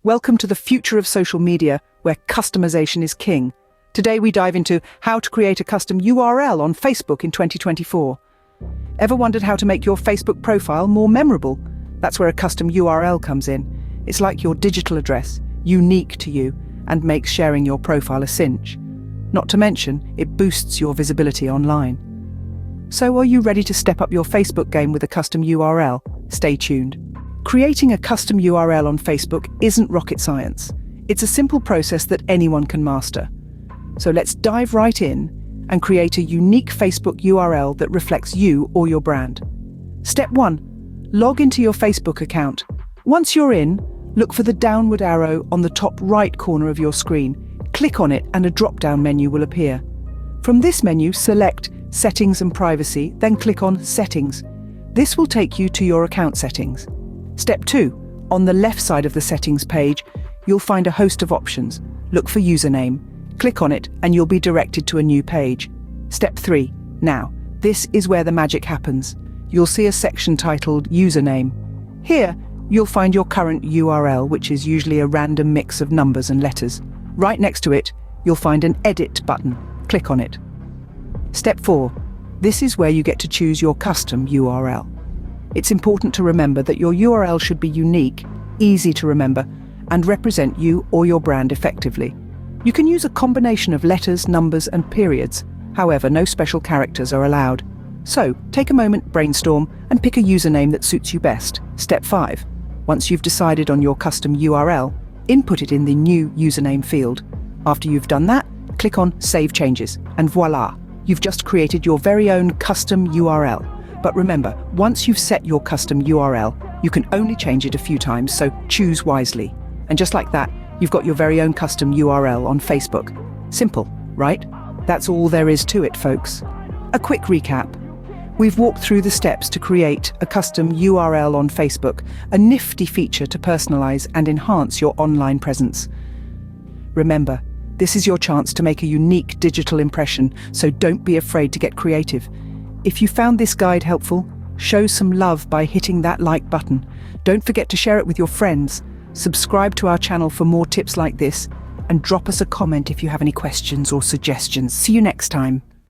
Welcome to the future of social media, where customization is king. Today we dive into how to create a custom URL on Facebook in 2024. Ever wondered how to make your Facebook profile more memorable? That's where a custom URL comes in. It's like your digital address, unique to you, and makes sharing your profile a cinch. Not to mention, it boosts your visibility online. So are you ready to step up your Facebook game with a custom URL? Stay tuned. Creating a custom URL on Facebook isn't rocket science. It's a simple process that anyone can master. So let's dive right in and create a unique Facebook URL that reflects you or your brand. Step 1. Log into your Facebook account. Once you're in, look for the downward arrow on the top right corner of your screen. Click on it and a drop-down menu will appear. From this menu, select Settings and Privacy, then click on Settings. This will take you to your account settings. Step 2. On the left side of the settings page, you'll find a host of options. Look for username. Click on it and you'll be directed to a new page. Step 3. Now, this is where the magic happens. You'll see a section titled Username. Here, you'll find your current URL, which is usually a random mix of numbers and letters. Right next to it, you'll find an Edit button. Click on it. Step 4. This is where you get to choose your custom URL. It's important to remember that your URL should be unique, easy to remember, and represent you or your brand effectively. You can use a combination of letters, numbers, and periods. However, no special characters are allowed. So, take a moment, brainstorm, and pick a username that suits you best. Step 5. Once you've decided on your custom URL, input it in the New Username field. After you've done that, click on Save Changes, and voila! You've just created your very own custom URL. But remember, once you've set your custom URL, you can only change it a few times, so choose wisely. And just like that, you've got your very own custom URL on Facebook. Simple, right? That's all there is to it, folks. A quick recap. We've walked through the steps to create a custom URL on Facebook, a nifty feature to personalize and enhance your online presence. Remember, this is your chance to make a unique digital impression, so don't be afraid to get creative. If you found this guide helpful, show some love by hitting that like button. Don't forget to share it with your friends. Subscribe to our channel for more tips like this, and drop us a comment if you have any questions or suggestions. See you next time.